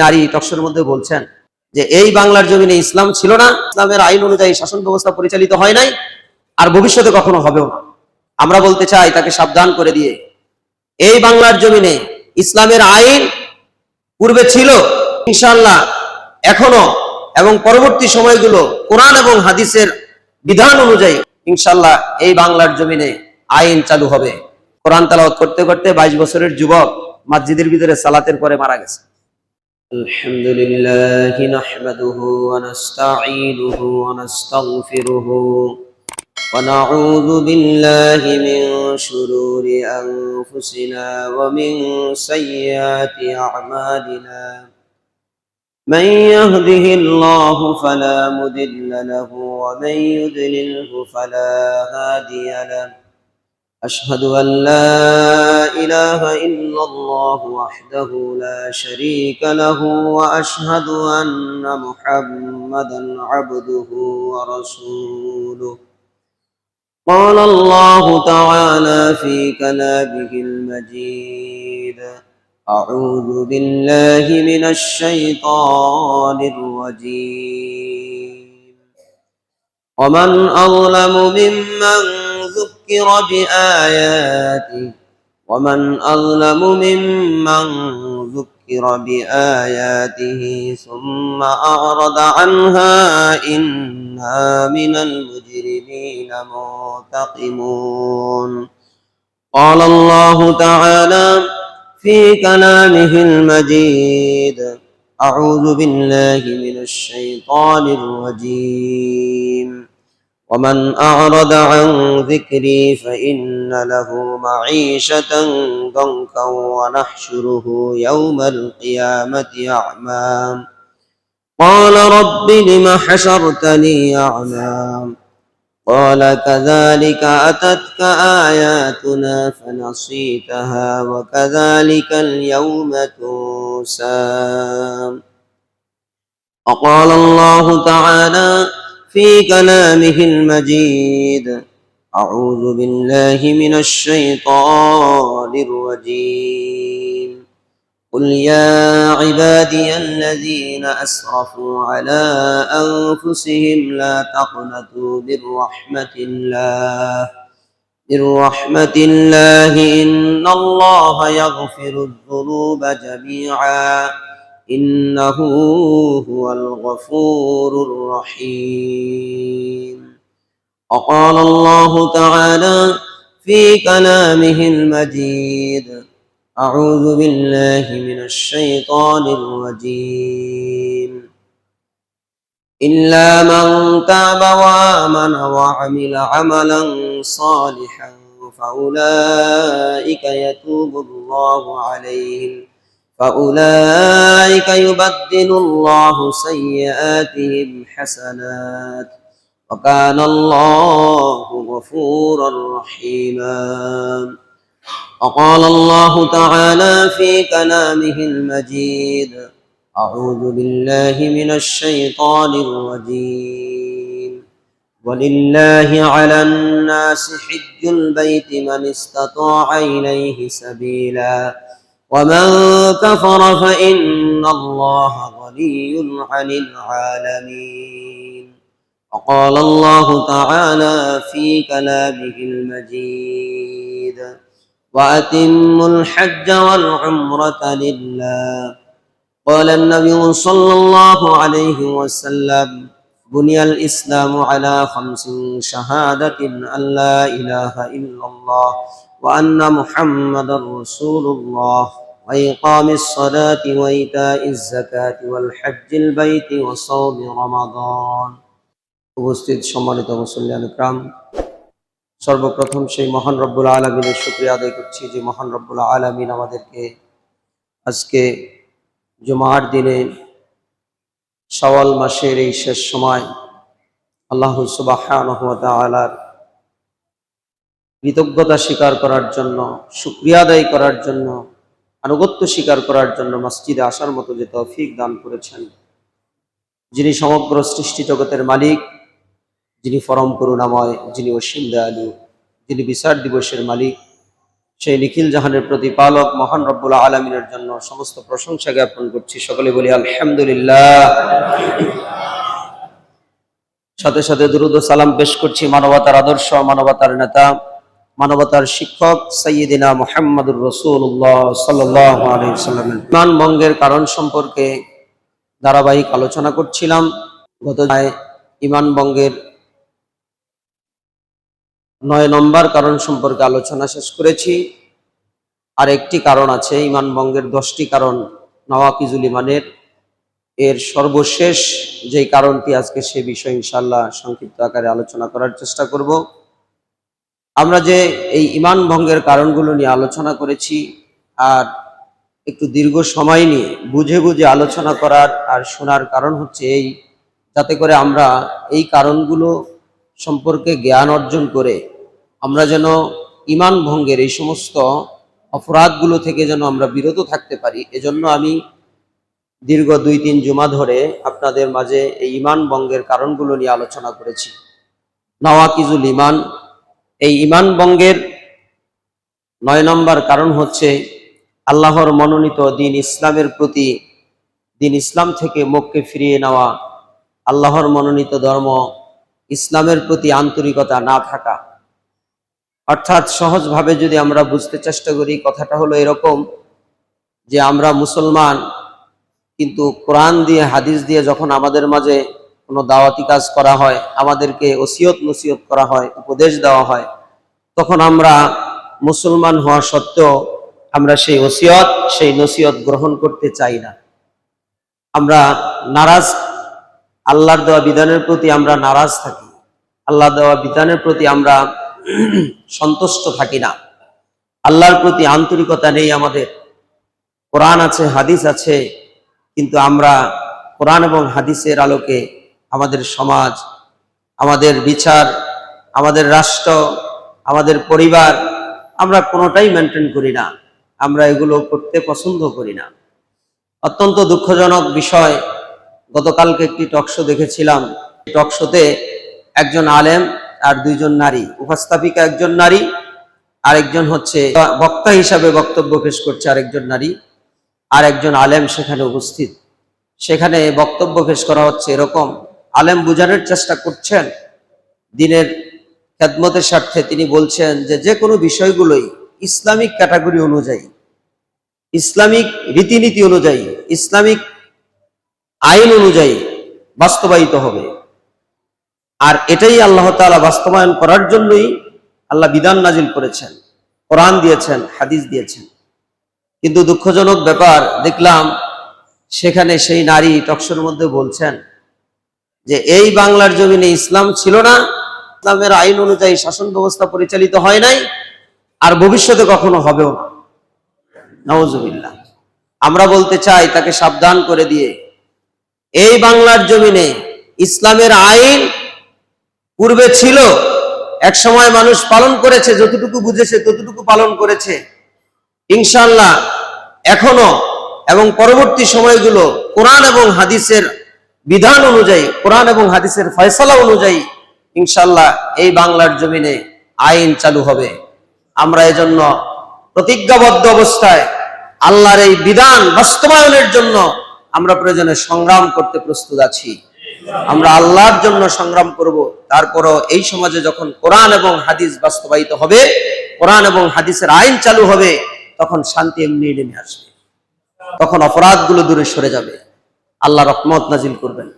নারী টকশোর মধ্যে বলছেন যে এই বাংলার জমিনে ইসলাম ছিল না, ইসলামের আইন অনুযায়ী শাসন ব্যবস্থা পরিচালিত হয় নাই, আর ভবিষ্যতে কখনো হবেও না। আমরা বলতে চাই তাকে সাবধান করে দিয়ে, এই বাংলার জমিনে ইসলামের আইন পূর্বে ছিল, ইনশাআল্লাহ এখনো এবং পরবর্তী সময়গুলো কোরআন এবং হাদিসের বিধান অনুযায়ী ইনশাআল্লাহ এই বাংলার জমিনে আইন চালু হবে। কোরআন তেলাওয়াত করতে করতে 22 বছরের যুবক মসজিদের ভিতরে সালাতের পরে মারা গেছে। আলহামদুলিল্লাহ নাহমাদুহু ওয়া নাস্তাঈনুহু ওয়া নাস্তাগফিরুহু ওয়া নাউযু বিল্লাহি মিন শুরুরি আনফুসিনা ওয়া মিন সাইয়্যাতি আ'মালিনা। من يهده الله فلا مضل له ومن يضلله فلا هادي له. أشهد أن لا إله إلا الله وحده لا شريك له وأشهد أن محمدا عبده ورسوله. قال الله تعالى في كلامه المجيد: أعوذ بالله من الشيطان الرجيم. ومن أظلم ممن ذكر بآياته ثم أعرض عنها إنا من المجرمين منتقمون. قال الله تعالى في كلامه المجيد: أعوذ بالله من الشيطان الرجيم. ومن أعرض عن ذكري فإن له معيشة ضنكا ونحشره يوم القيامة أعمى. قال رب لم حشرتني أعمى؟ قال كذلك أتتك آياتنا فنسيتها وكذلك اليوم تنسى. وقال الله تعالى في كلامه المجيد: أعوذ بالله من الشيطان الرجيم. قل يا عبادي الذين أسرفوا على أنفسهم لا تقنطوا من رحمة الله إن الله يغفر الذنوب جميعا إنه هو الغفور الرحيم. وقال الله تعالى في كلامه المجيد: أعوذ بالله من الشيطان الرجيم. إلا من تاب وآمن وعمل عملا صالحا فأولئك يتوب الله عليهم فأولئك يبدل الله سيئاتهم حسنات وكان الله غفورا رحيما. وقال الله تعالى في كلامه المجيد: أعوذ بالله من الشيطان الرجيم. ولله على الناس حج البيت من استطاع إليه سبيلا ومن كفر فإن الله غني عن العالمين. وقال الله تعالى في كلامه المجيد: وأتموا الحج والعمرة لله. قال النبي صلى الله عليه وسلم: بني الإسلام على 5: شهادة أن لا إله إلا الله وأن محمد رسول الله وإقام الصلاة وإيتاء الزكاة والحج البيت وصوم رمضان. উপস্থিত সম্মানিত মুসল্লিয়ান ইকরাম, সর্বপ্রথম সেই মহান রব্বুল আলামিনের শুকরিয়া আদায় করছি যে মহান রব্বুল আলামিন আমাদেরকে আজকে জুমার দিনে শাওয়াল মাসের এই শেষ সময় আল্লাহ সুবহানাহু ওয়া তাআলার কৃতজ্ঞতা স্বীকার করার জন্য, শুকরিয়া আদায় করার জন্য, আনুগত্য স্বীকার করার জন্য মসজিদে আসার মতো যে তৌফিক দান করেছেন, যিনি সমগ্র সৃষ্টি জগতের মালিক, যিনি পরম করুণাময়, যিনি অসীম দয়ালু, যিনি বিচার দিবসের মালিক, সেই নিখিল জাহানের প্রতিপালক মহান রব্বুল আলামিনের জন্য সমস্ত প্রশংসা জ্ঞাপন করছি। সকলে বলি আলহামদুলিল্লাহ। সাথে সাথে দুরূদ ও সালাম পেশ করছি মানবতার আদর্শ, মানবতার নেতা, মানবতার শিক্ষক সাইয়্যিদিনা মুহাম্মদুর রাসূলুল্লাহ সাল্লাল্লাহু আলাইহি ওয়াসাল্লামের ঈমান ভঙ্গের কারণ সম্পর্কে ধারাবাহিক আলোচনা করছিলাম। গত ঈমান ভঙ্গের 9 নম্বর কারণ সম্পর্কে আলোচনা শেষ করেছি। আর একটি কারণ আছে, ঈমান ভঙ্গের 10টি কারণ নওয়াকিজুল ঈমানের, এর সর্বশেষ যে কারণটি আজকে সে বিষয়ে ইনশাআল্লাহ সংক্ষিপ্ত আকারে আলোচনা করার চেষ্টা করব। আমরা যে এই ঈমান ভঙ্গের কারণগুলো নিয়ে আলোচনা করেছি, আর একটু দীর্ঘ সময় নিয়ে বুঝে বুঝে আলোচনা করার আর শোনার কারণ হচ্ছে এই, যাতে করে আমরা এই কারণগুলো সম্পর্কে জ্ঞান অর্জন করে আমরা যেন ঈমান ভঙ্গের এই সমস্ত অপরাধগুলো থেকে যেন আমরা বিরত থাকতে পারি। এজন্য আমি দীর্ঘ 2-3 জুমা ধরে আপনাদের মাঝে এই ঈমান ভঙ্গের কারণগুলো নিয়ে আলোচনা করেছি। নওয়াকিজুল ঈমান, এই ঈমান ভঙ্গের 9 নম্বর কারণ হচ্ছে আল্লাহর মনোনীত দিন ইসলামের প্রতি, দিন ইসলাম থেকে মুখকে ফিরিয়ে নেওয়া, আল্লাহর মনোনীত ধর্ম ইসলামের প্রতি আন্তরিকতা না থাকা। অর্থাৎ সহজভাবে যদি আমরা বুঝতে চেষ্টা করি, কথাটা হলো এরকম যে আমরা মুসলমান, কিন্তু কোরআন দিয়ে হাদিস দিয়ে যখন আমাদের মাঝে কোনো দাওয়াতি কাজ করা হয়, আমাদেরকে ওসিয়ত নসিহত করা হয়, উপদেশ দেওয়া হয়, তখন আমরা মুসলমান হওয়া সত্ত্বেও আমরা সেই ওসিয়ত, সেই নসিহত গ্রহণ করতে চাই না। আমরা নারাজ, আল্লাহর দেওয়া বিধানের প্রতি আমরা নারাজ থাকি, আল্লাহ দেওয়া বিধানের প্রতি আমরা সন্তুষ্ট থাকি না, আল্লাহর প্রতি আন্তরিকতা নেই আমাদের। কোরআন আছে, হাদিস আছে, কিন্তু আমরা কোরআন এবং হাদিসের আলোকে আমাদের সমাজ, আমাদের বিচার, আমাদের রাষ্ট্র, আমাদের পরিবার, আমরা কোনোটাই মেনটেন করি না, আমরা এগুলো করতে পছন্দ করি না। অত্যন্ত দুঃখজনক বিষয়, গতকালকে একটি টকশো দেখেছিলাম। টকশোতে একজন আলেম আর 2 জন নারী, উপস্থাপিকা একজন নারী, আরেকজন হচ্ছে বক্তা হিসাবে বক্তব্য পেশ করছে আরেকজন নারী, আর একজন আলেম সেখানে উপস্থিত। সেখানে বক্তব্য পেশ করা হচ্ছে এরকম, আলেম বুঝানোর চেষ্টা করছেন দ্বীনের খেদমতের স্বার্থে। তিনি বলছেন যে যে কোনো বিষয়গুলোই ইসলামিক ক্যাটাগরি অনুযায়ী, ইসলামিক রীতিনীতি অনুযায়ী, ইসলামিক আইন অনুযায়ী বাস্তবায়িত হবে। আর এটাই আল্লাহ তাআলা বাস্তবায়ন করার জন্যই আল্লাহ বিধান নাজিল করেছেন, কোরআন দিয়েছেন, হাদিস দিয়েছেন। কিন্তু দুঃখজনক ব্যাপার দেখলাম, সেখানে সেই নারী টকশোর মধ্যে বলছেন যে এই বাংলার জমিনে ইসলাম ছিল না, ইসলামের আইন অনুযায়ী শাসন ব্যবস্থা পরিচালিত হয় নাই, আর ভবিষ্যতে কখনো হবেও না। নাউজুবিল্লাহ। আমরা বলতে চাই তাকে সাবধান করে দিয়ে, এই বাংলার জমিনে ইসলামের আইন পূর্বে ছিল, এক সময় মানুষ পালন করেছে, যতটুকু বুঝেছে ততটুকু পালন করেছে। ইনশাআল্লাহ এখনো এবং পরবর্তী সময়গুলো কোরআন এবং হাদিসের বিধান অনুযায়ী, কোরআন এবং হাদিসের ফয়সালা অনুযায়ী ইনশাআল্লাহ এই বাংলার জমিনে আইন চালু হবে। আমরা এজন্য প্রতিজ্ঞাবদ্ধ অবস্থায় আল্লাহর এই বিধান বাস্তবায়নের জন্য আমরা প্রয়োজনে সংগ্রাম করতে প্রস্তুত আছি। আমরা আল্লাহর জন্য সংগ্রাম করব। তারপরও এই সমাজে যখন কোরআন এবং হাদিস বাস্তবায়িত হবে, কোরআন এবং হাদিসের আইন চালু হবে, তখন শান্তি এমনি নেমে আসবে, তখন অপরাধগুলো দূরে সরে যাবে, আল্লাহ রহমত নাজিল করবেন।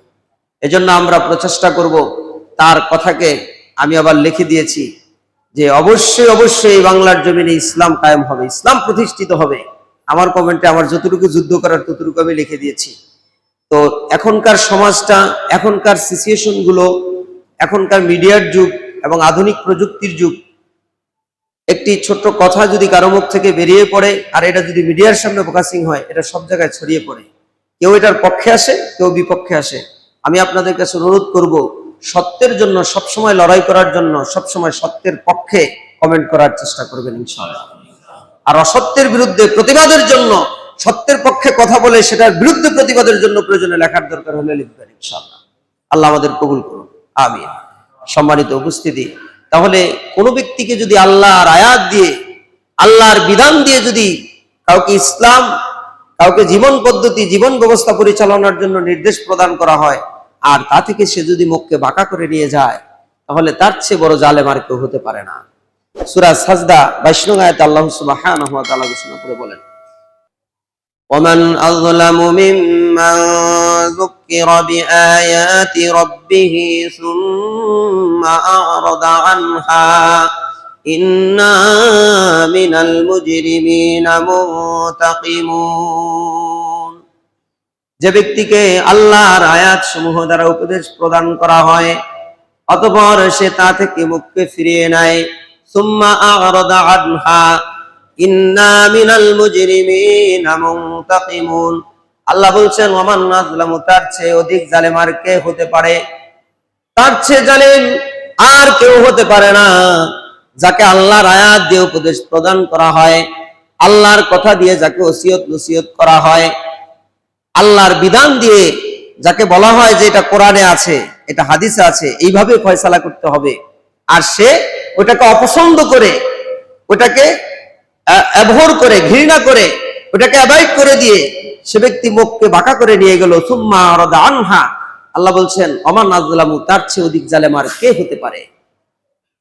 এজন্য আমরা প্রচেষ্টা করব। তার কথাকে আমি আবার লিখে দিয়েছি যে অবশ্যই অবশ্যই এই বাংলার জমিনে ইসলাম কায়েম হবে, ইসলাম প্রতিষ্ঠিত হবে। আমার কমেন্টে আমার যতটুকু যুদ্ধ করার ততটুকু আমি লিখে দিয়েছি। তো এখনকার সমাজটা, এখনকার সিচুয়েশন গুলো, এখনকার মিডিয়ার যুগ এবং আধুনিক প্রযুক্তির যুগ, একটি ছোট্ট কথা যদি কারো মুখ থেকে বেরিয়ে পড়ে আর এটা যদি মিডিয়ার সামনে ফোকাসিং হয়, এটা সব জায়গায় ছড়িয়ে পড়ে, কেউ এটার পক্ষে আসে, কেউ বিপক্ষে আসে। আমি আপনাদের কাছে অনুরোধ করব, সত্যের জন্য সবসময় লড়াই করার জন্য সবসময় সত্যের পক্ষে কমেন্ট করার চেষ্টা করবেন ইনশাআল্লাহ। আর অসত্যের বিরুদ্ধে প্রতিবাদের জন্য, সত্যের পক্ষে কথা বলে সেটার বিরুদ্ধে প্রতিবাদের জন্য প্রয়োজনে লেখার দরকার হলে লিখবেন ইনশাআল্লাহ। আল্লাহ আমাদের কবুল করুন, আমিন। সম্মানিত উপস্থিতি, তাহলে কোনো ব্যক্তিকে যদি আল্লাহর আয়াত দিয়ে আল্লাহর বিধান দিয়ে যদি কাউকে ইসলাম, কাউকে জীবন পদ্ধতি, জীবন ব্যবস্থা পরিচালনার জন্য নির্দেশ প্রদান করা হয়, আর তা থেকে সে যদি মুখকে বাঁকা করে নিয়ে যায়, তাহলে তার চেয়ে বড় জালেম আর কেউ হতে পারে না। সূরা সাজদা 22 নং আয়াতে আল্লাহ সুবহানাহু ওয়া তাআলা ঘোষণা করে বলেন, ومن أظلم ممن ذكر بآيات ربه ثم أعرض عنها إنا من المجرمين منتقمون। যে ব্যক্তিকে আল্লাহর আয়াত সমূহ দ্বারা উপদেশ প্রদান করা হয়, অতঃপর সে তা থেকে মুখকে ফিরিয়ে নেয়, সুম্মা আ'রাদা আনহা ইন্না মিনাল মুজরিমিনা মুনতাকিমুন। আল্লাহ বলছেন, ওমান আযলামু, তার চেয়ে অধিক জালেম আর কে হতে পারে? তার চেয়ে জালেম আর কেউ হতে পারে না, যাকে আল্লাহর আয়াত দিয়ে উপদেশ প্রদান করা হয়, আল্লাহর কথা দিয়ে যাকে ওসিয়ত নসিহত করা হয়, আল্লাহর বিধান দিয়ে যাকে বলা হয় যে এটা কোরআনে আছে, এটা হাদিসে আছে, এইভাবে ফয়সালা করতে হবে, আর সে ওটাকে অপছন্দ করে, ওটাকে অ্যাভয়েড করে, ঘৃণা করে, ওটাকে অ্যাভয়েড করে দিয়ে সে ব্যক্তি মুখকে বাঁকা করে নিয়ে গেল, সুম্মা আরাদা আনহা। আল্লাহ বলছেন, ওমান আযলামু, তার চেয়ে অধিক জালেম আর কে হতে পারে?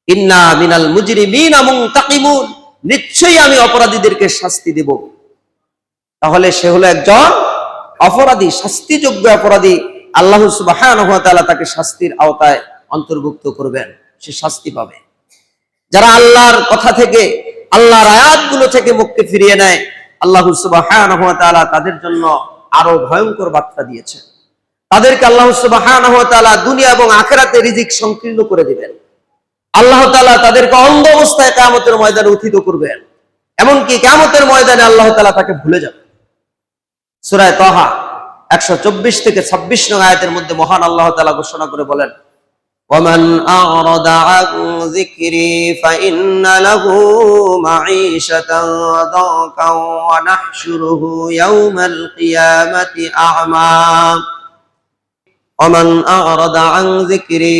ইন্না মিনাল মুজরিমিনা মুনতাকিমুন, নিশ্চয়ই আমি অপরাধীদেরকে শাস্তি দেব। তাহলে সে হলো একজন অপরাধী, শাস্তিযোগ্য অপরাধী। আল্লাহ সুবহানাহু ওয়া তাআলা তাকে শাস্তির আওতায় অন্তর্ভুক্ত করবেন, সে শাস্তি পাবে। যারা আল্লাহর কথা থেকে, আল্লাহর আয়াতগুলো থেকে মুখকে ফিরিয়ে নেয়, আল্লাহ সুবহানাহু ওয়া তাআলা তাদের জন্য আরো ভয়ঙ্কর বার্তা দিয়েছেন। তাদেরকে আল্লাহ সুবহানাহু ওয়া তাআলা দুনিয়া এবং আখিরাতে রিজিক সংকীর্ণ করে দিবেন। আল্লাহ তাআলা তাদেরকে অন্ধ অবস্থায় কিয়ামতের ময়দানে উত্থিত করবেন, এমনকি কিয়ামতের ময়দানে আল্লাহ তাআলা তাকে ভুলে যাবেন। সূরা তাহা 124 থেকে 26 নং আয়াতের মধ্যে মহান আল্লাহ তাআলা ঘোষণা করে বলেন, ওয়ামান আ'রাদা আন যিকরি ফাইন্না লাহু মাঈশাতান দাকান ওয়া নাহশুরুহু ইয়াওমাল কিয়ামাতি আ'মা। ওয়ামান আ'রাদা আন যিকরি,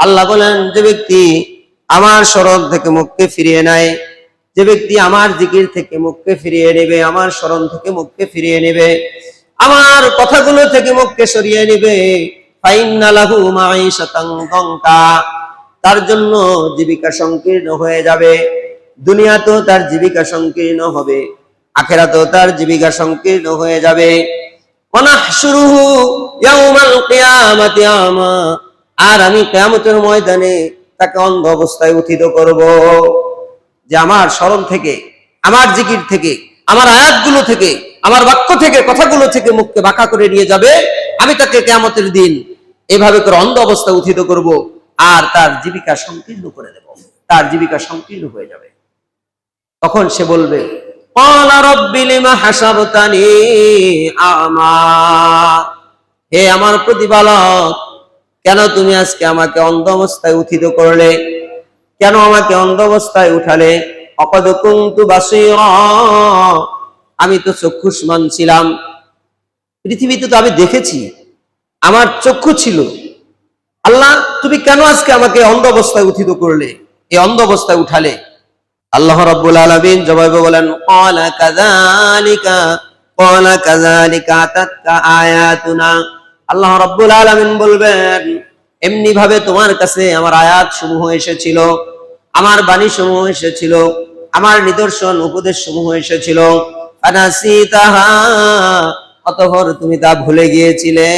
আল্লাহ বলেন, যে ব্যক্তি আমার স্মরণ থেকে মুখকে ফিরিয়ে নেয়, যে ব্যক্তি আমার জিকির থেকে মুখকে ফিরিয়ে নেবে, আমার স্মরণ থেকে মুখকে ফিরিয়ে নেবে, আমার কথাগুলো থেকে মুখকে সরিয়ে নেবে, ফাইন্না লাহু মাঈশাতান দানকা, তার জন্য জীবিকা সংকীর্ণ হয়ে যাবে। দুনিয়াতেও তার জীবিকা সংকীর্ণ হবে, আখিরাতেও তার জীবিকা সংকীর্ণ হয়ে যাবে। ওয়া নাহশুরুহু ইয়াওমাল কিয়ামাতি আমা, আর আমি কিয়ামতের ময়দানে তাকে অন্ধ অবস্থায় উত্থিত করব। যে আমার স্মরণ থেকে, আমার জিকির থেকে, আমার আয়াতগুলো থেকে, আমার বাক্য থেকে, কথাগুলো থেকে মুখকে বাঁকা করে নিয়ে যাবে, আমি তাকে কিয়ামতের দিন এভাবে করে অন্ধ অবস্থায় উত্থিত করব, আর তার জীবিকা সংকীর্ণ করে দেব, তার জীবিকা সংকীর্ণ হয়ে যাবে। তখন সে বলবে, ক্বালা রাব্বি লিমা হাসারতানি আমা, হে আমার প্রতিপালক, কেন তুমি আজকে আমাকে অন্ধ অবস্থায় উত্থিত করলে? কেন আমাকে অন্ধ অবস্থায় উঠালে? অকদ কুনতু বাসীরা, আমি তো চক্ষুষ্মান ছিলাম, পৃথিবীতে তো আমি দেখেছি, আমার চক্ষু ছিল। আল্লাহ, তুমি কেন আজকে আমাকে অন্ধ অবস্থায় উত্থিত করলে, এই অন্ধ অবস্থায় উঠালে? আল্লাহ রাব্বুল আলামিন জবাবে বলেন, ক্বালা কাযালিকা আতাতকা আয়াতুনা। আল্লাহ রাব্বুল আলামিন বলবেন, এমনি ভাবে তোমার কাছে আমার আয়াত সমূহ এসেছিল, আমার বাণী সমূহ এসেছিল, আমার নিদর্শন উপদেশ সমূহ এসেছিল, ফানাসিতাহা, অতঃপর তুমি তা ভুলে গিয়েছিলে।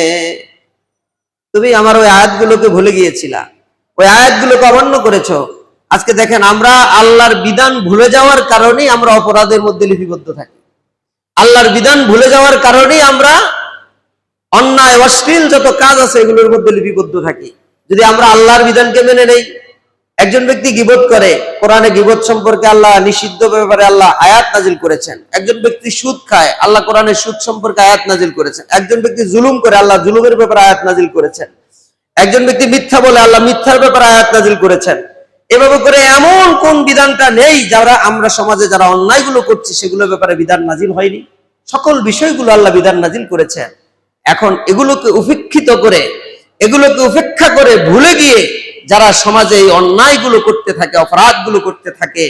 তুমি আমার ওই আয়াতগুলোকে ভুলে গিয়েছিলা, ওই আয়াতগুলোকে অমান্য করেছো। আজকে দেখেন, আমরা আল্লাহর বিধান ভুলে যাওয়ার কারণেই আমরা অপরাধের মধ্যে লিপিবদ্ধ থাকি। আল্লাহর বিধান ভুলে যাওয়ার কারণেই আমরা অন্যায় অশ্লীল যত কাজ আছে এগুলোর মধ্যে লিপিবদ্ধ থাকি। যদি আমরা আল্লাহর বিধানকে মেনে নেই, একজন ব্যক্তি গীবত করে, কোরআনে গীবত সম্পর্কে আল্লাহ নিষিদ্ধ ব্যাপারে আল্লাহ আয়াত নাজিল করেছেন। একজন ব্যক্তি সুদ খায়, আল্লাহ কোরআনে সুদ সম্পর্কে আয়াত নাজিল করেছেন। একজন ব্যক্তি জুলুম করে, আল্লাহ জুলুমের ব্যাপারে আয়াত নাজিল করেছেন। একজন ব্যক্তি মিথ্যা বলে, আল্লাহ মিথ্যার ব্যাপারে আয়াত নাজিল করেছেন। এভাবে করে এমন কোন বিধানটা নেই যারা আমরা সমাজে যারা অন্যায়গুলো করছি সেগুলোর ব্যাপারে বিধান নাজিল হয়নি? সকল বিষয়গুলো আল্লাহ বিধান নাজিল করেছেন। এখন এগুলোকে উপেক্ষিত করে, এগুলোকে উপেক্ষা করে ভুলে গিয়ে যারা সমাজে এই অন্যায়গুলো করতে থাকে, অপরাধগুলো করতে থাকে,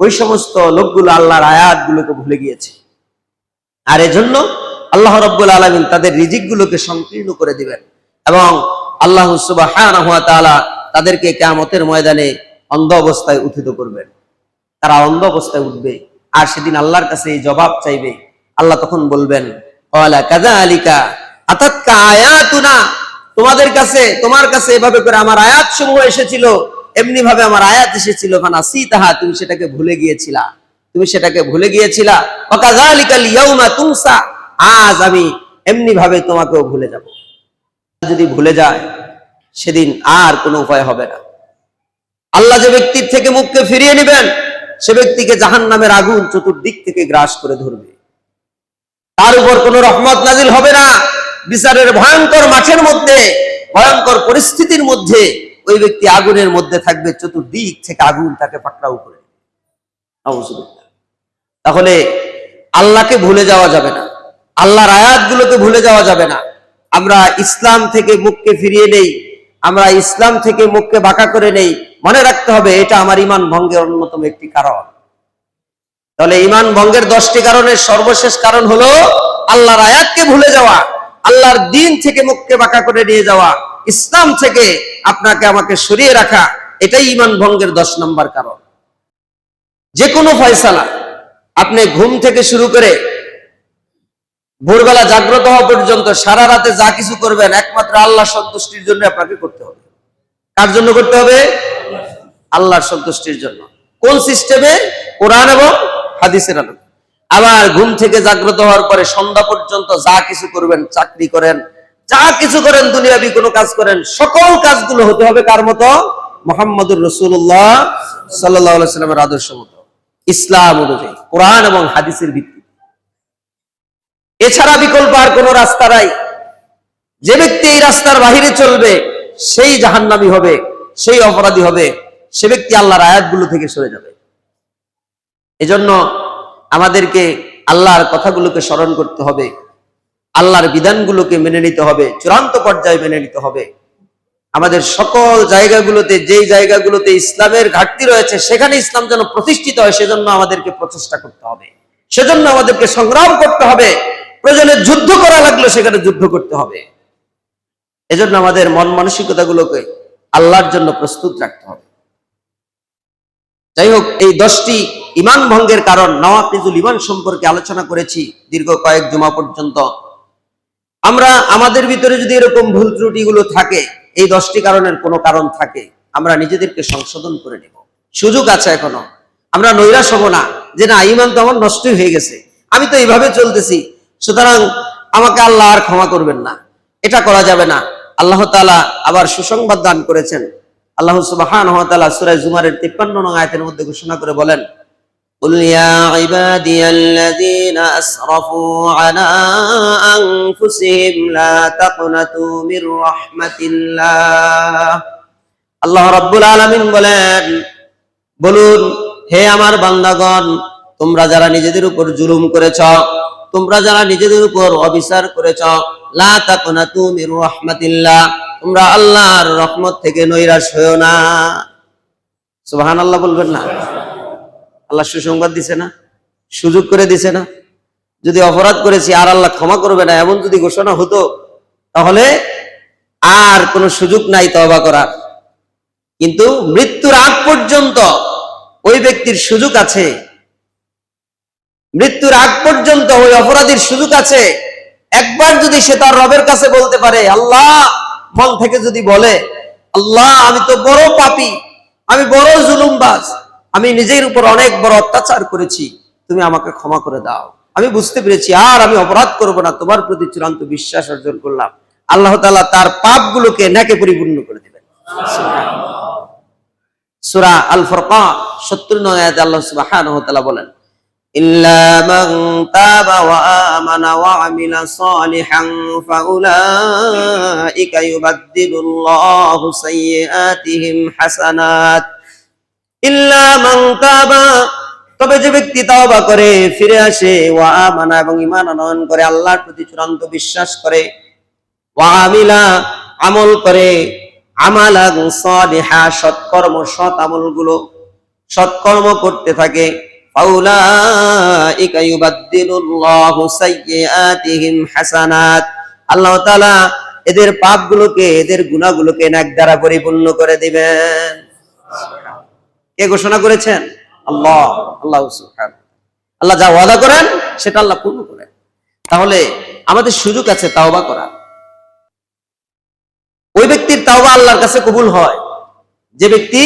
ওই সমস্ত লোকগুলো আল্লাহর আয়াতগুলোকে ভুলে গিয়েছে। আর এজন্য আল্লাহ রাব্বুল আলামিন তাদের রিজিকগুলোকে সংকীর্ণ করে দিবেন এবং আল্লাহ সুবহানাহু ওয়া তাআলা তাদেরকে কিয়ামতের ময়দানে অন্ধ অবস্থায় উত্থিত করবেন। তারা অন্ধ অবস্থায় উঠবে আর সেদিন আল্লাহর কাছে এই জবাব চাইবে। আল্লাহ তখন বলবেন, ক্বালা কাযালিকা আতাতকা আয়াতুনা, তোমার কাছে এভাবে করে আমার আয়াত সমূহ এসেছিল, এমনি ভাবে আমার আয়াত এসেছিল, ফানাসিতাহা, তুমি সেটাকে ভুলে গিয়েছিলা, ওয়া কাযালিকাল ইয়াউমা তুনসা, আজ আমি এমনি ভাবে তোমাকেও ভুলে যাব। যদি ভুলে যায় সেদিন আর কোনো উপায় হবে না। আল্লাহ যে ব্যক্তির থেকে মুখকে ফিরিয়ে নেবেন সে ব্যক্তিকে জাহান্নামের আগুন চতুর্দিক থেকে গ্রাস করে ধরবে। তার উপর কোনো রহমত নাজিল হবে না। বিচারের ভয়ঙ্কর মাঠের মধ্যে, ভয়ঙ্কর পরিস্থিতির মধ্যে ওই ব্যক্তি আগুনের মধ্যে থাকবে, চতুর্দিক থেকে আগুন তাকে পাকড়াও করে। তাহলে আল্লাহকে ভুলে যাওয়া যাবে না, আল্লাহর আয়াতগুলোকে ভুলে যাওয়া যাবে না। আমরা ইসলাম থেকে মুখকে ফিরিয়ে নেই, আমরা ইসলাম থেকে মুখকে বাঁকা করে নেই, মনে রাখতে হবে এটা আমার ঈমান ভঙ্গের অন্যতম একটি কারণ। তাহলে ঈমান ভঙ্গের 10টি কারণের সর্বশেষ কারণ হলো আল্লাহর আয়াতকে ভুলে যাওয়া, আল্লাহর দ্বীন থেকে মুখকে বাঁকা করে নিয়ে যাওয়া, ইসলাম থেকে আপনাকে আমাকে সরিয়ে রাখা, এটাই ঈমান ভঙ্গের 10 নম্বর কারণ। যে কোনো ফয়সালা আপনি ঘুম থেকে শুরু করে ভোরবেলা জাগ্রত হওয়া পর্যন্ত সারা রাতে যা কিছু করবেন একমাত্র আল্লাহর সন্তুষ্টির জন্য আপনাকে করতে হবে। কার জন্য করতে হবে? আল্লাহর সন্তুষ্টির জন্য। কোন সিস্টেমে? কোরআন এবং হাদিসের আলোকে। আবার ঘুম থেকে জাগ্রত হওয়ার পরে সন্ধ্যা পর্যন্ত যা কিছু করবেন, চাকরি করেন, যা কিছু করেন, দুনিয়াবি কোনো কাজ করেন, সকল কাজগুলো হতে হবে কার মতো? মুহাম্মদুর রাসূলুল্লাহ সাল্লাল্লাহু আলাইহি ওয়াসাল্লামের আদর্শ মতো, ইসলাম অনুযায়ী, কোরআন এবং হাদিসের ভিত্তিতে। এছাড়া বিকল্প আর কোনো রাস্তা নাই। যে ব্যক্তি এই রাস্তার বাহিরে চলবে সেই জাহান্নামী হবে, সেই অপরাধী হবে, সে ব্যক্তি আল্লাহর আয়াতগুলো থেকে সরে যাবে। এজন্য আমাদেরকে আল্লাহর কথাগুলোকে স্মরণ করতে হবে, আল্লাহর বিধানগুলোকে মেনে নিতে হবে, চূড়ান্ত পর্যায়ে মেনে নিতে হবে। আমাদের সকল জায়গাগুলোতে, যেই জায়গাগুলোতে ইসলামের ঘাটতি রয়েছে সেখানে ইসলাম যেন প্রতিষ্ঠিত হয়, সেজন্য আমাদেরকে প্রচেষ্টা করতে হবে, সেজন্য আমাদেরকে সংগ্রাম করতে হবে। প্রয়োজনে যুদ্ধ করা লাগলে সেখানে যুদ্ধ করতে হবে। এজন্য আমাদের মন মানসিকতাগুলোকে আল্লাহর জন্য প্রস্তুত রাখতে হবে। যাই হোক, এই 10টি ঈমান ভঙ্গের কারণ নওয়াকিজুল ঈমান সম্পর্কে আলোচনা করেছি দীর্ঘ কয়েক জুমা পর্যন্ত। আমরা আমাদের ভিতরে যদি এরকম ভুল ত্রুটিগুলো থাকে, এই 10টি কারণের কোনো কারণ থাকে, আমরা নিজেদেরকে সংশোধন করে নেব, সুযোগ আছে এখনো। আমরা নৈরাশ হব না যে না, ঈমান তো আমার নষ্টই হয়ে গেছে, আমি তো এইভাবে চলতেছি, সুতরাং আমাকে আল্লাহ আর ক্ষমা করবেন না, এটা করা যাবে না। আল্লাহ তাআলা আবার সুসংবাদ দান করেছেন। আল্লাহ সুবহানাহু ওয়া তাআলা সূরা জুমারের 53 নং আয়াতের মধ্যে ঘোষণা করে বলেন, কুল ইয়া ইবাদিয়াল্লাযীনা আসরাফু আলা আনফুসিহিম লা তাকনাতু মির রাহমাতিল্লাহ। আল্লাহ রাব্বুল আলামিন বলুন, হে আমার বান্দাগণ, তোমরা যারা নিজেদের উপর জুলুম করেছ, তোমরা যারা নিজেদের উপর অবিচার করেছ, লা তাকনাতু মির রাহমাতিল্লাহ, তোমরা আল্লাহর রহমত থেকে নৈরাশ হয়ো না। সুবহানাল্লাহ বলবেন না? আল্লাহ সুসংবাদ দিছে না, সুযোগ করে দিছে না। যদি অপরাধ করেছি আর আল্লাহ ক্ষমা করবে না এমন যদি ঘোষণা হতো, তাহলে আর কোনো সুযোগ নাই তওবা করার। কিন্তু মৃত্যুর আগ পর্যন্ত ওই ব্যক্তির সুযোগ আছে, মৃত্যুর আগ পর্যন্ত ওই অপরাধীর সুযোগ আছে। একবার যদি সে তার রবের কাছে বলতে পারে, আল্লাহ, মন থেকে যদি বলে, আল্লাহ, আমি তো বড় পাপী, আমি বড় জুলুমবাজ, আমি নিজের উপর অনেক বড় অত্যাচার করেছি, তুমি আমাকে ক্ষমা করে দাও, আমি বুঝতে পেরেছি আর আমি অপরাধ করব না, তোমার প্রতি চূড়ান্ত বিশ্বাস অর্জন করলাম, আল্লাহ তাআলা তার পাপগুলোকে নেকে পরিপূর্ণ করে দিবেন। সূরা আল ফুরকান 70 নং আয়াতে আল্লাহ সুবহানাহু ওয়া তাআলা বলেন, ইল্লা মান তাবা ওয়া আমানা ওয়া আমিলা সালিহান ফাউলাইকা ইউবাদদিলুল্লাহু সাইয়্যাতিহিম হাসানাত। ইল্লা মান তাবা, তবে যে ব্যক্তি তাওবা করে, ফিরে আসে, ওয়া আমানা, এবং ঈমান আনয়ন করে, আল্লাহর প্রতি চূড়ান্ত বিশ্বাস করে, ওয়া আমিলা, আমল করে, আমালান সালিহা, সৎকর্ম, সৎ আমলগুলো, সৎকর্ম করতে থাকে, ফাউলাইকা ইউবাদদিলুল্লাহু সাইয়্যাতিহিম হাসানাত, আল্লাহ তাআলা এদের পাপগুলোকে, এদের গুনাহগুলোকে নেক দ্বারা পরিপূর্ণ করে দিবেন। কে ঘোষণা করেছেন? আল্লাহ। আল্লাহ সুবহানাহু। আল্লাহ যা ওয়াদা করেন সেটা আল্লাহ পূর্ণ করেন। তাহলে আমাদের সুযোগ আছে তাওবা করার। ওই ব্যক্তির তাওবা আল্লাহর কাছে কবুল হয় যে ব্যক্তি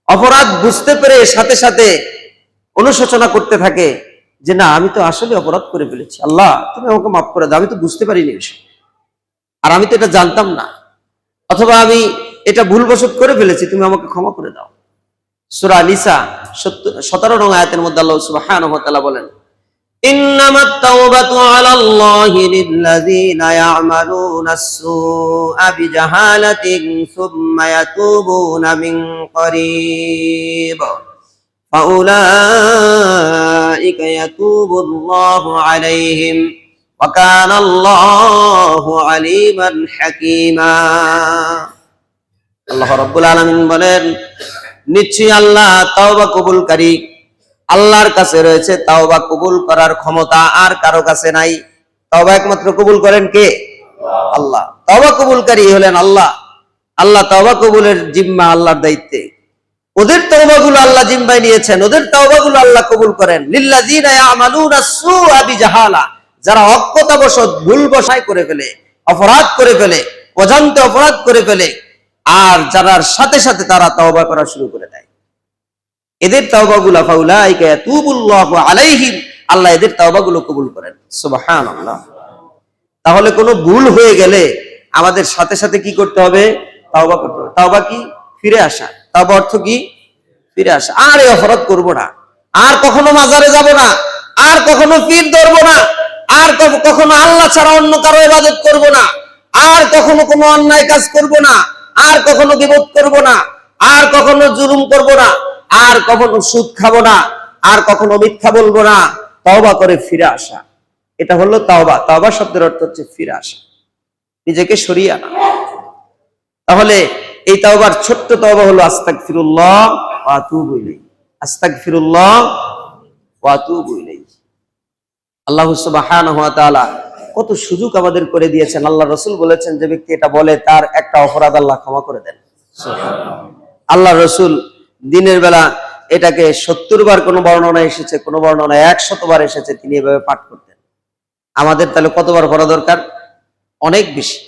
অপরাধ বুঝতে পেরে সাথে সাথে অনুশোচনা করতে থাকে যে না, আমি তো আসলে অপরাধ করে ফেলেছি, আল্লাহ তুমি আমাকে মাফ করে দাও, আমি তো বুঝতে পারিনি বিষয়, আর আমি তো এটা জানতাম না, অথবা আমি এটা ভুলবশত করে ফেলেছি, তুমি আমাকে ক্ষমা করে দাও। সূরা নিসা 17 নং আয়াতের মধ্যে আল্লাহ সুবহানাহু ওয়া তাআলা বলেন, ইন্নামাত তাওবাতু আলাল্লাহি লিল্লাযীনা ইয়া'মালুনাস সুআ বিজাহালাতিন সুম্মা ইয়াতুবুনা মিন করিব ফাউলাইকা ইয়াতুবুল্লাহু আলাইহিম ওয়া কানাল্লাহু আলীমান হাকীমা। আল্লাহ রাব্বুল আলামিন বলেন, নিশ্চয়ই আল্লাহ তাওবা কবুলকারী। আল্লাহর কাছে রয়েছে তাওবা কবুল করার ক্ষমতা, আর কারো কাছে নাই। তাওবা একমাত্র কবুল করেন কে? আল্লাহ। তাওবা কবুলকারী হলেন আল্লাহ। আল্লাহ তাওবা কবুলের জিম্মা আল্লাহর দায়িত্বে। ওদের তাওবাগুলো আল্লাহ জিম্মায় নিয়েছেন, ওদের তাওবাগুলো আল্লাহ কবুল করেন। লিল্লাযীনা ইয়া'মালুনাস সুআ বিজাহালা, যারা অজ্ঞতাবশত ভুলবশায় করে ফেলে, অপরাধ করে ফেলে, অজান্তে অপরাধ করে ফেলে, আর যারার সাথে সাথে তারা তাওবা করা শুরু করে দেয়, এদের তাওবাগুলো ফাউলাইকা ইয়াতুবুল্লাহু আলাইহিম, আল্লাহ এদের তাওবাগুলো কবুল করেন। সুবহানাল্লাহ। তাহলে কোনো ভুল হয়ে গেলে আমাদের সাথে সাথে কি করতে হবে? তাওবা করতে হবে। তাওবা কি? ফিরে আসা। তাওবা অর্থ কি? ফিরে আসা। আর এই অপরাধ করব না, আর কখনো মাজারে যাব না, আর কখনো পীর ধরব না, আর কখনো আল্লাহ ছাড়া অন্য কারো ইবাদত করব না, আর কখনো কোনো অন্যায় কাজ করব না, আর কখনো গীবত করব না, আর কখনো জুলুম করব না, আর কখনো সুদ খাবো না, আর কখনো মিথ্যা বলবো না। তাওবা করে ফিরে আসা, এটা হলো তাওবা। তাওবা শব্দের অর্থ হচ্ছে ফিরে আসা, নিজেকে সরিয়ে আনা। তাহলে এই তাওবার ছোট্ট তাওবা হলো আস্তাগফিরুল্লাহ ওয়া আতুবু ইলাইহি। আস্তাগফিরুল্লাহ ওয়া আতুবু ইলাইহি। আল্লাহ সুবহানাহু ওয়া তাআলা কত সুযোগ আমাদের করে দিয়েছেন। আল্লাহ রাসূল বলেছেন, যে ব্যক্তি এটা বলে তার একটা অপরাধ আল্লাহ ক্ষমা করে দেন। আল্লাহ রাসূল দিনের বেলা এটাকে 70 বার কোন বর্ণনা এসেছে, কোন বর্ণনায় 100 বার এসেছে, তিনি এভাবে পাঠ করতেন। আমাদের তাহলে কতবার পড়া দরকার? অনেক বেশি।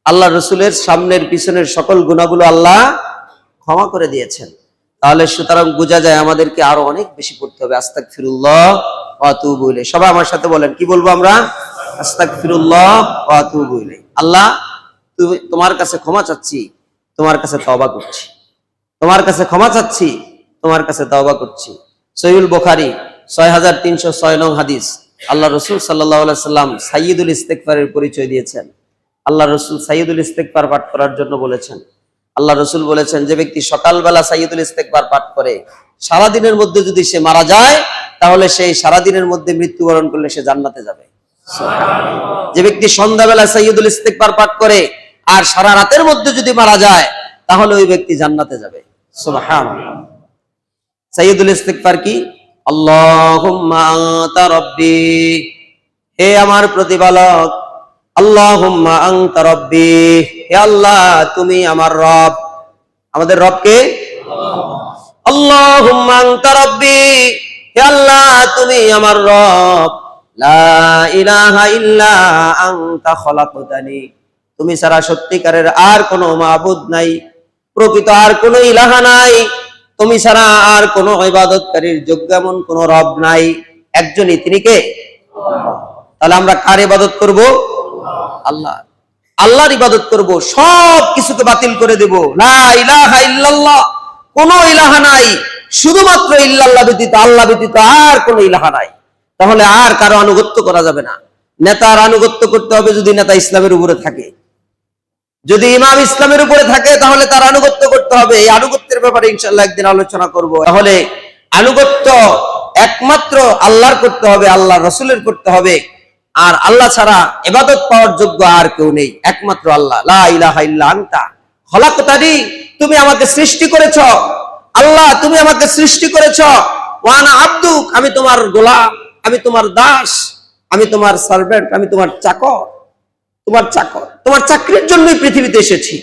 আল্লাহ রাসূলের সামনের পিছনের সকল গুনাহগুলো আল্লাহ ক্ষমা করে দিয়েছেন। তাহলে সুতরাং বোঝা যায় আমাদেরকে আরো অনেক বেশি পড়তে হবে আস্তাগফিরুল্লাহ ওয়া আতুবু ইলাইহি। সবাই আমার সাথে বলেন, কি বলবো আমরা? আস্তাগফিরুল্লাহ ওয়া আতুবু ইলাইহি। আল্লাহ, তোমার কাছে ক্ষমা চাচ্ছি, তোমার কাছে তওবা করছি, তোমার কাছে ক্ষমা চাচ্ছি, তোমার কাছে তওবা করছি। সহিহুল বুখারী 6306 নং হাদিস। আল্লাহ রাসূল সাল্লাল্লাহু আলাইহি সাল্লাম সাইয়্যিদুল ইস্তিগফারের পরিচয় দিয়েছেন। আল্লাহ রাসূল সাইয়্যিদুল ইস্তিগফার পাঠ করার জন্য বলেছেন। আল্লাহ রাসূল বলেছেন, যে ব্যক্তি সকালবেলা সাইয়্যিদুল ইস্তিগফার পাঠ করে সারা দিনের মধ্যে যদি সে মারা যায়, তাহলে সেই সারা দিনের মধ্যে মৃত্যুবরণ করলে সে জান্নাতে যাবে। সুবহানাল্লাহ। যে ব্যক্তি সন্ধ্যাবেলা সাইয়্যিদুল ইস্তিগফার পাঠ করে আর সারা রাতের মধ্যে যদি মারা যায়, তাহলে ওই ব্যক্তি জান্নাতে যাবে। সুবহানাল্লাহ। সাইয়্যিদুল ইস্তিগফার কি? আল্লাহুম্মা আনতা রাব্বি, হে আমার প্রতিপালক। আল্লাহুম্মা আনতা রাব্বি, হে আল্লাহ তুমি আমার রব। আমাদের রব কে? আল্লাহুম্মা আনতা রাব্বি, হে আল্লাহ তুমি আমার রব। লা ইলাহা ইল্লা আনতা খলাকতানি, তুমি ছাড়া সত্যিকারের আর কোনো মাবুদ নাই, প্রকৃত আর কোনো ইলাহা নাই, তুমি ছাড়া আর কোনো ইবাদতকারীর যোগ্য এমন কোনো রব নাই, একজনই, তিনি কে? তাহলে আমরা কার ইবাদত করব? আল্লাহ। আল্লাহর ইবাদত করব, সব কিছুকে বাতিল করে দেব। লা ইলাহা ইল্লাল্লাহ, কোনো ইলাহা নাই, শুধুমাত্র ইল্লাল্লাহ ব্যতীত, আল্লাহ ব্যতীত আর কোনো ইলাহা নাই। তাহলে আর কারো আনুগত্য করা যাবে না। নেতার আনুগত্য করতে হবে যদি নেতা ইসলামের উপরে থাকে, যদি ইমাম ইসলামের উপরে থাকে তাহলে তার আনুগত্য করতে হবে। এই আনুগত্যের ব্যাপারে ইনশাআল্লাহ একদিন আলোচনা করব। তাহলে আনুগত্য একমাত্র আল্লাহর করতে হবে, আল্লাহর রাসূলের করতে হবে। আর আল্লাহ ছাড়া ইবাদত পাওয়ার যোগ্য আর কেউ নেই, একমাত্র আল্লাহ। লা ইলাহা ইল্লা আনতা খলাকতানি, তুমি আমাকে সৃষ্টি করেছো। আল্লাহ তুমি আমাকে সৃষ্টি করেছ, ওয়ানা আব্দুক, আমি তোমার গোলাম, আমি তোমার দাস, আমি তোমার সার্ভেন্ট, আমি তোমার চাকর, তোমার চাকর। তোমার চাকরির জন্যই পৃথিবীতে এসেছি,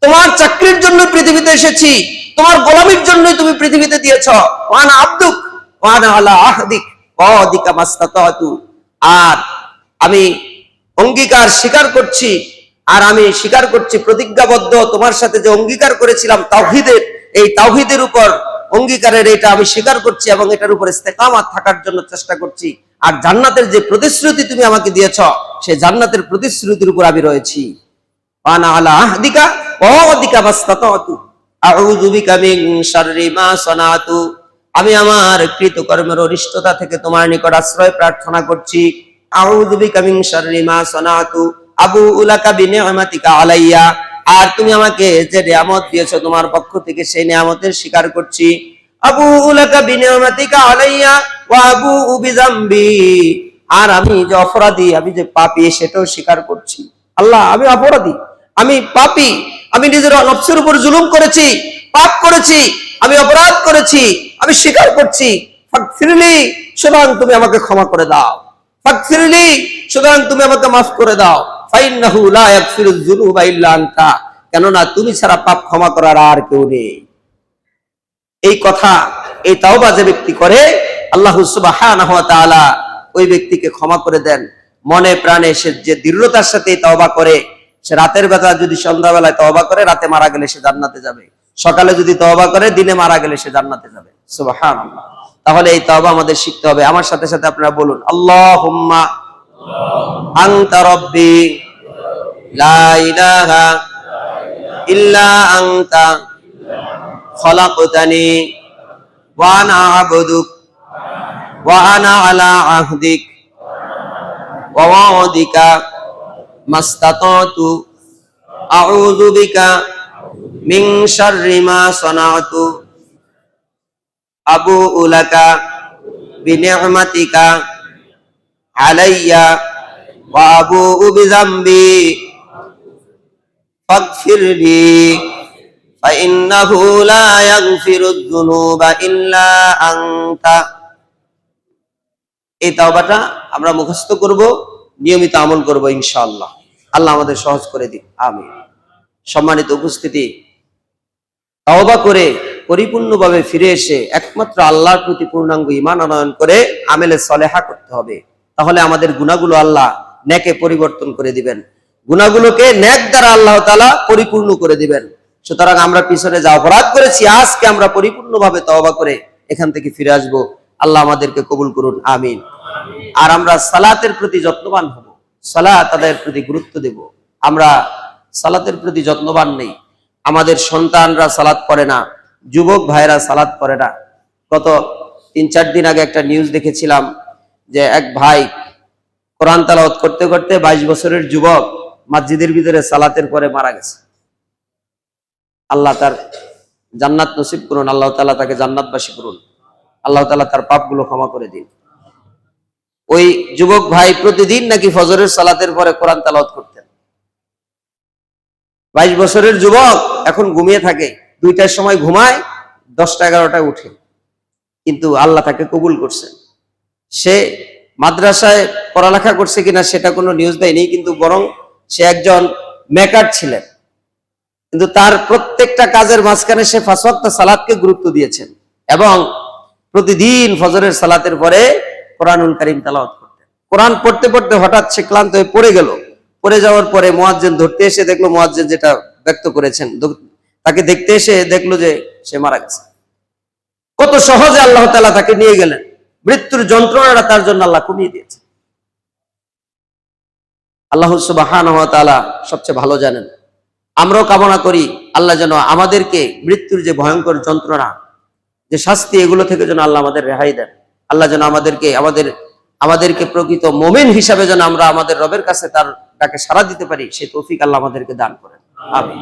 তোমার চাকরির জন্য পৃথিবীতে এসেছি, তোমার গোলামির জন্যই তুমি পৃথিবীতে দিয়েছ। ওয়ানা আব্দুক ওয়ানা আলা আহদিক ওয়াদিকা মাস্তাতাতু। আর আমি অঙ্গীকার স্বীকার করছি, আর আমি স্বীকার করছি প্রতিজ্ঞাবদ্ধ তোমার সাথে যে অঙ্গীকার করেছিলাম তাওহীদের, এই তাওহীদের উপর অঙ্গীকারের এটা আমি স্বীকার করছি এবং এটার উপর ইস্তেকামাত থাকার জন্য চেষ্টা করছি। আর জান্নাতের যে প্রতিশ্রুতি তুমি আমাকে দিয়েছ, সেই জান্নাতের প্রতিশ্রুতির উপর আমি রয়েছি। ওয়ানা আলা আহদিকা ওয়াদিকা মাস্তাতাতু আউযু বিকা মিন শাররি মা সানাতু। আমি আমার কৃতকর্মের অনিষ্টতা থেকে তোমার নিকট আশ্রয় প্রার্থনা করছি। আউযু বিকা মিন শাররি মা সানাতু আবুউ লাকা বিনি'মাতিকা আলাইয়া। আর তুমি আমাকে যে নিয়ামত দিয়েছো তোমার পক্ষ থেকে, সেই নিয়ামতের স্বীকার করছি। আবুউ লাকা বিনি'মাতিকা আলাইয়া ওয়া আবুউ বিযামবি। আর আমি যে অপরাধী, আমি যে পাপী, সেটাও স্বীকার করছি। আল্লাহ আমি অপরাধী, আমি পাপী, আমি নিজের নফসের উপর জুলুম করেছি, পাপ করেছি, আমি অপরাধ করেছি, আমি স্বীকার করছি। ফাগফিরলি, সুতরাং তুমি আমাকে ক্ষমা করে দাও। ফাগফিরলি, সুতরাং তুমি আমাকে মাফ করে দাও। ফাইন্নাহু লা ইয়াগফিরুয যুনুবা ইল্লা আনতা, কেননা তুমি ছাড়া পাপ ক্ষমা করার আর কেউ নেই। এই কথা, এই তাওবা যে ব্যক্তি করে, আল্লাহ সুবহানাহু ওয়া তাআলা ওই ব্যক্তিকে ক্ষমা করে দেন। মনে প্রাণে সে যে দৃঢ়তার সাথে তওবা করে, সে রাতের বেলা যদি সন্ধ্যাবেলায় তওবা করে, রাতে মারা গেলে সে জান্নাতে যাবে। সকালে যদি তওবা করে, দিনে মারা গেলে সে জান্নাতে যাবে। সুবহানাল্লাহ। তাহলে এই তওবা আমাদের শিখতে হবে। আমার সাথে সাথে আপনারা বলুন, আল্লাহুম্মা আনতা রাব্বি লা ইলাহা ইল্লা আনতা খালাকতানি ওয়া আনা আবদুক ওয়া আনা আলা আহদিক ওয়া ওয়াদিকা মাস্তাতাতু আউযু বিকা মিন শাররি মা সানাতু আবুউ লাকা বিনি'মাতিকা আলাইয়া ওয়া আবুউ বিযামবি ফাগফিরলি ফাইন্নাহু লা ইয়াগফিরুয যুনুবা ইল্লা আনতা। এই তাওবাটা আমরা মুখস্থ করব, নিয়মিত আমল করব ইনশাআল্লাহ। আল্লাহ আমাদের সহজ করে দিন, আমিন। সম্মানিত উপস্থিতি, তাওবা করে পরিপূর্ণভাবে ফিরে এসে একমাত্র আল্লাহর প্রতি পূর্ণাঙ্গ ঈমান আনয়ন করে আমেলে সলেহা করতে হবে। তাহলে আমাদের গুনাহগুলো আল্লাহ নেকে পরিবর্তন করে দিবেন, গুনাহগুলোকে নেক দ্বারা আল্লাহ তাআলা পরিপূর্ণ করে দিবেন। সুতরাং আমরা পিছনে যা অপরাধ করেছি, আজকে আমরা পরিপূর্ণভাবে তওবা করে এখান থেকে ফিরে আসব। আল্লাহ আমাদেরকে কবুল করুন, আমিন। আর আমরা সালাতের প্রতি যত্নবান হব, সালাত আদায়ের প্রতি গুরুত্ব দেব। আমরা সালাতের প্রতি যত্নবান নেই। আমাদের সন্তানরা সালাত পড়ে না, যুবক ভাইরা সালাত পড়ে না। গত ৩-৪ দিন আগে একটা নিউজ দেখেছিলাম যে এক ভাই কোরআন তেলাওয়াত করতে করতে 22 বছরের যুবক মসজিদের ভিতরে সালাতের পরে মারা গেছে। আল্লাহ তার জান্নাত নসিব করুন, আল্লাহ তাআলা তাকে জান্নাতবাসী করুন, আল্লাহ তাআলা তার পাপগুলো ক্ষমা করে দিন। ওই যুবক ভাই প্রতিদিন নাকি ফজরের সালাতের পরে কোরআন তেলাওয়াত করতেন। 22 বছরের যুবক এখন ঘুমিয়ে থাকে, 2টার সময় ঘুমায়, 10টা-11টায় উঠে। কিন্তু আল্লাহ তাকে কবুল করছেন। সে মাদ্রাসায় পড়ালেখা করছে কিনা সেটা কোনো নিউজ দেয়নি, কিন্তু বরং সে একজন মেকার ছিলেন। কিন্তু তার প্রত্যেকটা কাজের মাঝখানে সে 5 ওয়াক্ত সালাতকে গুরুত্ব দিয়েছেন এবং প্রতিদিন ফজরের সালাতের পরে কোরআনুল কারীম তেলাওয়াত করতেন। কোরআন পড়তে পড়তে হঠাৎ সে ক্লান্ত হয়ে পড়ে গেল। পড়ে যাওয়ার পরে মুয়াজ্জিন ধরতে এসে দেখলো, মুয়াজ্জিন যেটা ব্যক্ত করেছেন, তাকে দেখতে এসে দেখলো যে সে মারা গেছে। কত সহজে আল্লাহ তাআলা তাকে নিয়ে গেলেন, মৃত্যুর যন্ত্রণাটা তার জন্য আল্লাহ কমিয়ে দিয়েছে। আল্লাহ সুবহানাহু ওয়া তাআলা সবচেয়ে ভালো জানেন। আমরাও কামনা করি আল্লাহ যেন আমাদেরকে মৃত্যুর যে ভয়ঙ্কর যন্ত্রণা, যে শাস্তি, এগুলো থেকে যেন আল্লাহ আমাদের রেহাই দেন। আল্লাহ যেন আমাদেরকে প্রকৃত মুমিন হিসাবে যেন আমরা আমাদের রবের কাছে তার ডাকে সাড়া দিতে পারি, সেই তৌফিক আল্লাহ আমাদেরকে দান করেন, আমিন।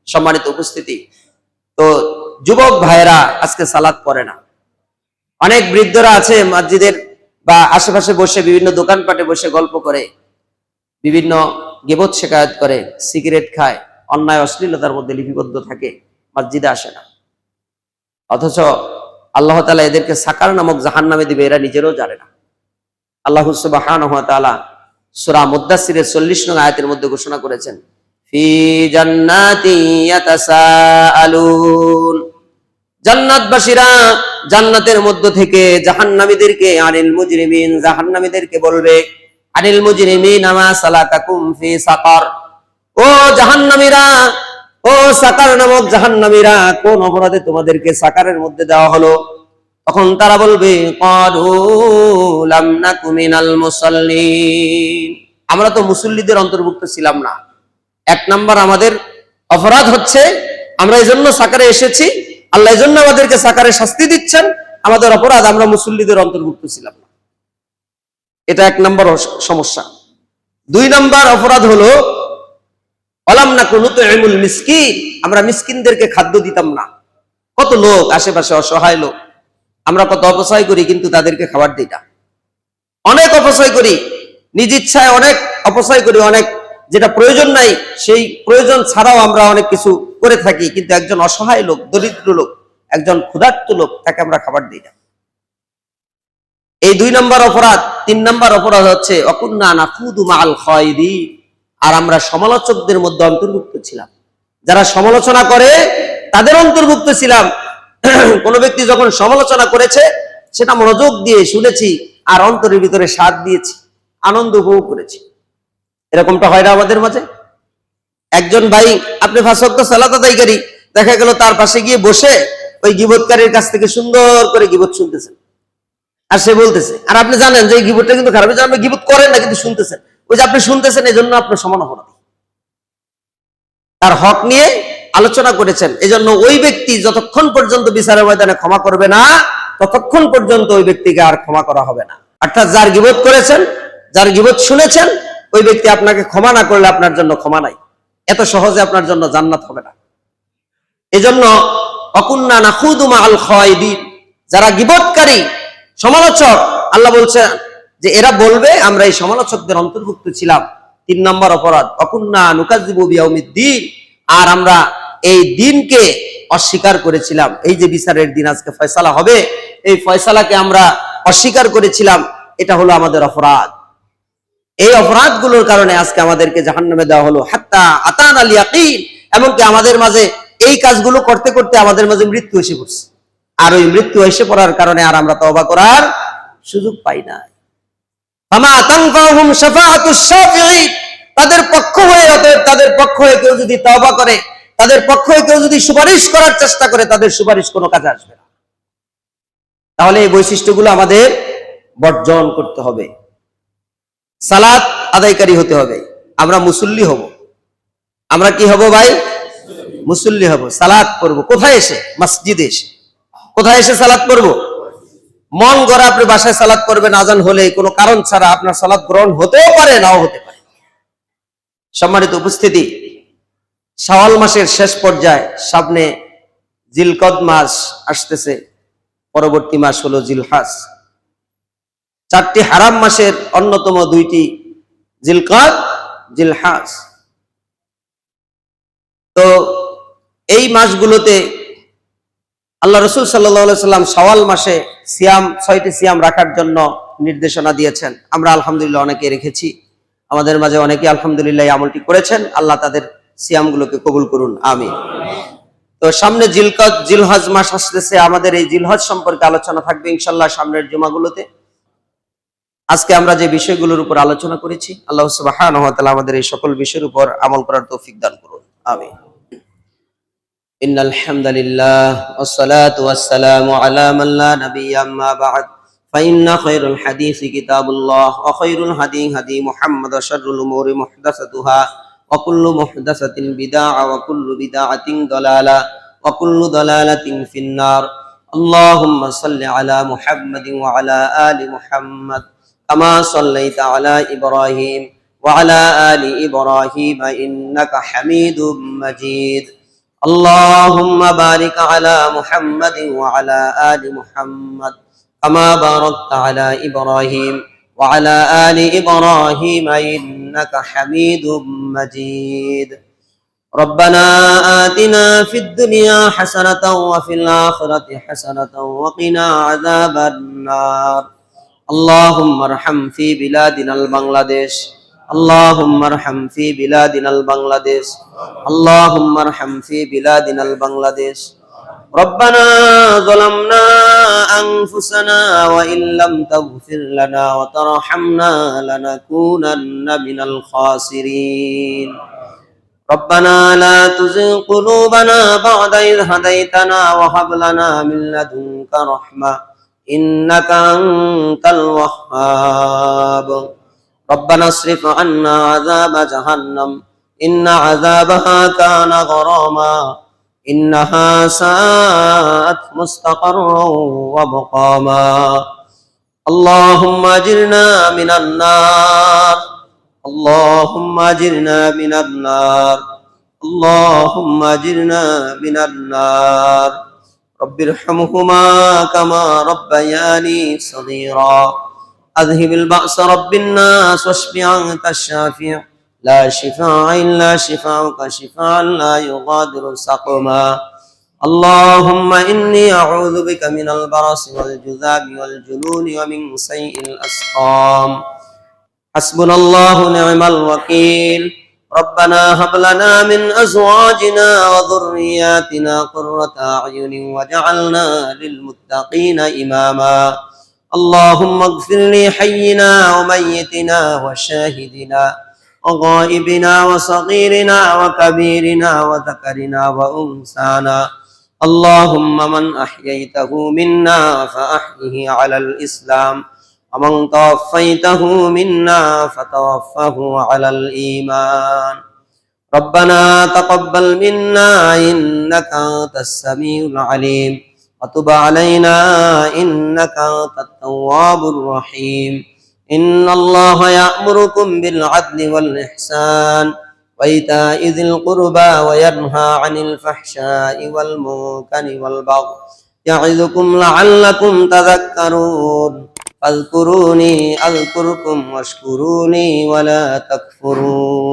সম্মানিত উপস্থিতি, তো যুবক ভাইয়েরা আজকে সালাত পড়ে না। অনেক বৃদ্ধরা আছে মসজিদের বা আশেপাশে বসে বিভিন্ন দোকানপাটে বসে গল্প করে, বিভিন্ন গীবত শিকায়ত করে, সিগারেট খায়, অন্যায় অশ্লীলতার মধ্যে লিপিবদ্ধ থাকে, মসজিদে আসে না। অথচ আল্লাহ তাআলা এদেরকে সাকার নামক জাহান্নামে দিবে, এরা নিজেরাও জানে না। আল্লাহ সুবহানাহু ওয়া তাআলা সূরা মুদ্দাসসিরের 40 নং আয়াতের মধ্যে ঘোষণা করেছেন, ফি জান্নাতি ইয়াতাসাআলুন, জান্নাতবাসীরা জান্নাতের মধ্য থেকে জাহান্নামীদেরকে, আনিল মুজরিমিন, জাহান্নামীদেরকে বলবে, আনিল মুজরিমিন মা সালাকাকুম ফি সাকার, ও জাহান্নামীরা, ও সাকার নামক জাহান্নামীরা, কোন অপরাধে তোমাদেরকে সাকারের মধ্যে দেওয়া হলো? তখন তারা বলবে, ক্বালু লাম নাকু মিনাল মুসাল্লিন, আমরা তো মুসল্লিদের অন্তর্ভুক্ত ছিলাম না। এক নাম্বার আমাদের অপরাধ হচ্ছে আমরা এজন্য সাকারে এসেছি, আল্লাহ এজন্য আমাদেরকে সাকারে শাস্তি দিচ্ছেন, আমাদের অপরাধ আমরা মুসল্লিদের অন্তর্ভুক্ত ছিলাম না। এটা এক নাম্বার সমস্যা। দুই নাম্বার অপরাধ হলো ওয়ালাম নাকু নুতইমুল মিসকিন, আমরা মিসকিনদেরকে খাদ্য দিতাম না। কত লোক আশেপাশে অসহায় লোক, আমরা কত অপচয় করি, কিন্তু তাদেরকে খাবার দিই না। অনেক অপচয় করি, নিজ ইচ্ছায় অনেক অপচয় করি, অনেক যেটা প্রয়োজন নাই সেই প্রয়োজন ছাড়াও আমরা অনেক কিছু করে থাকি, কিন্তু একজন অসহায় লোক, দরিদ্র লোক, একজন ক্ষুধার্ত লোক, তাকে আমরা খাবার দিই না। এই দুই নম্বর অপরাধ। তিন নম্বর অপরাধ হচ্ছে অকুন্না নাকুদু মাআল খায়দিন, আর আমরা সমালোচকদের মধ্যে অন্তর্ভুক্ত ছিলাম, যারা সমালোচনা করে তাদের অন্তর্ভুক্ত ছিলাম। কোন ব্যক্তি যখন সমালোচনা করেছে সেটা মনোযোগ দিয়ে শুনেছি, আর অন্তরের ভিতরে স্বাদ দিয়েছি, আনন্দ উপভোগ করেছি। এরকমটা হয় না আমাদের মাঝে? একজন ভাই, আপনি 5 ওয়াক্ত সালাত আদায়কারী, দেখা গেল তার পাশে গিয়ে বসে ওই গীবতকারীর কাছ থেকে সুন্দর করে গীবত শুনতেছেন, আর সে বলতেছে, আর আপনি জানেন যে এই গীবতটা কিন্তু খারাপ, আপনি গীবত করেন না, কিন্তু শুনতেছেন। ওই যে আপনি শুনতেছেন, এই জন্য আপনার সমান অপরাধী, তার হক নিয়ে আলোচনা করেছেন। এজন্য ওই ব্যক্তি যতক্ষণ পর্যন্ত বিচারের ময়দানে ক্ষমা করবে না, ততক্ষণ পর্যন্ত ওই ব্যক্তিকে আর ক্ষমা করা হবে না। অর্থাৎ যার গীবত করেছেন, যার গীবত শুনেছেন, ওই ব্যক্তি আপনাকে ক্ষমা না করলে আপনার জন্য ক্ষমা নাই, এত সহজে আপনার জন্য জান্নাত হবে না। এজন্য অকুন্না নাখুদু মাআল খায়দিন, যারা গীবতকারী, সমালোচক, আল্লাহ বলছেন যে এরা বলবে আমরা এই সমালোচকদের অন্তর্ভুক্ত ছিলাম। 3 নম্বর অপরাধ অকুন্না নুকাযযিবু বিয়াউমিদ্দিন, আর আমরা এই দিনকে অস্বীকার করেছিলাম। এই যে বিচারের দিন আজকে ফয়সালা হবে, এই ফয়সালাকে আমরা অস্বীকার করেছিলাম, এটা হলো আমাদের অপরাধ। এই অপরাধগুলোর কারণে আজকে আমাদেরকে জাহান্নামে দেওয়া হলো। হাত্তা আতানাল ইয়াকিন, এমনকি আমাদের মাঝে এই কাজগুলো করতে করতে আমাদের মাঝে মৃত্যু এসে পড়ছে, আর ওই মৃত্যু এসে পড়ার কারণে আর আমরা তওবা করার সুযোগ পাই না। ফামা তানফাহুম শাফাআতুশ শাফিঈন, তাদের পক্ষ হয়ে, অতএব তাদের পক্ষ হয়ে কেউ যদি তওবা করে, তাদের পক্ষ হয়ে কেউ যদি সুপারিশ করার চেষ্টা করে, তাদের সুপারিশ কোনো কাজে আসবে না। তাহলে এই বৈশিষ্ট্যগুলো আমাদের বর্জন করতে হবে। সালাত আদায়কারী হতে হবে, আমরা মুসল্লি হব। আমরা কি হব ভাই? মুসল্লি হব। সালাত পড়ব কোথায় এসে? মসজিদে এসে। কোথায় এসে সালাত পড়ব? মন গড়া আপনি বাসায় সালাত পড়বেন, আজান হলে কোনো কারণ ছাড়া, আপনার সালাত গ্রহণ হতেও পারে, নাও হতে পারে। সম্মানিত উপস্থিতি, শাওয়াল মাসের শেষ পর্যায়ে, সামনে জিলকদ মাস আসতেছে, পরবর্তী মাস হলো জিলহজ। 4টি হারাম মাসের অন্যতম 2টি জিলকদ, জিলহজ। তো এই মাসগুলোতে আল্লাহ রাসূল সাল্লাল্লাহু আলাইহি সাল্লাম শাওয়াল মাসে সিয়াম, 6টি সিয়াম রাখার জন্য নির্দেশনা দিয়েছেন। আমরা আলহামদুলিল্লাহ অনেকে রেখেছি, আমাদের মাঝে অনেকে আলহামদুলিল্লাহ এই আমলটি করেছেন। আল্লাহ তাদের সিয়ামগুলোকে কবুল করুন, আমিন। তো সামনে জিলকদ, জিলহজ মাস আসতেছে, আমাদের এই জিলহজ সম্পর্কে আলোচনা থাকবে ইনশাআল্লাহ সামনের জুমাগুলোতে। আজকে আমরা যে বিষয়গুলোর উপর আলোচনা করেছি, আল্লাহ সুবহানাহু ওয়া তাআলা আমাদের এই সকল বিষয়ের উপর আমল করার তৌফিক দান করুন, আমিন। ইন্নাল হামদুলিল্লাহ ওয়াসসালাতু ওয়াসসালামু আলা মান লা নাবিয়্যা আম্মা বা'দ, ফাইন্না খায়রাল হাদিসি কিতাবুল্লাহ ওয়া খায়রুল হাদী হাদী মুহাম্মাদ ওয়া শাররুল উমুরি মুহদাসাতুহা ওয়া কুল্লু মুহদাসাতিন বিদআহ ওয়া কুল্লু বিদআতিন দালালাহ ওয়া কুল্লু দালালাতিন ফিন্নার। আল্লাহুম্মা সাল্লি আলা মুহাম্মাদিন ওয়া আলা আলি মুহাম্মাদ কামা সাল্লাইতা আলা ইব্রাহিম ওয়া আলা আলি ইব্রাহিম ইন্নাকা হামিদুম মাজিদ। আল্লাহুম্মা বারিক আলা মুহাম্মাদিন ওয়া আলা আলি মুহাম্মাদ কামা বারাকতা আলা ইব্রাহিম ওয়া আলা আলি ইব্রাহিম ইন্নাকা হামিদুম মাজিদ। ربنا آتنا في الدنيا حسنة وفي الآخرة حسنة وقنا عذاب النار اللهم ارحم في بلادنا البنغلاديش اللهم ارحم في بلادنا البنغلاديش اللهم ارحم في بلادنا البنغلاديش ربنا ظلمنا أنفسنا وإن لم تغفر لنا وترحمنا لنكونن من الخاسرين ربنا لا تزغ قلوبنا بعد إذ هديتنا وهب لنا من لدنك رحمة إنك أنت الوهاب ربنا اصرف عنا عذاب جهنم إن عذابها كان غراما إنها ساءت مستقرا ومقاما اللهم أجرنا من النار اللهم أجرنا من النار اللهم أجرنا من النار رب ارحمهما كما ربياني صغيرا أذهب البأس رب الناس واشف أنت الشافع لا شفاء إلا شفاءك شفاء لا يغادر سقما اللهم إني أعوذ بك من البرص والجذام والجنون ومن سيء الأسقام حسبنا الله ونعم الوكيل ربنا هب لنا من أزواجنا وذرياتنا قرة أعين واجعلنا للمتقين إماما اللهم اغفر لحينا وميتنا وشاهدنا وغائبنا وصغيرنا وكبيرنا وذكرنا وأنثانا اللهم من أحييته منا فأحيه على الإسلام ومن توفيته منا فتوفه على الإيمان ربنا تقبل منا إنك أنت السميع العليم وتب علينا إنك أنت التواب الرحيم إن الله يأمركم بالعدل والإحسان وإيتاء ذي القربى وينهى عن الفحشاء والمنكر والبغي يعظكم لعلكم تذكرون فاذكروني أذكركم واشكروني ولا تكفرون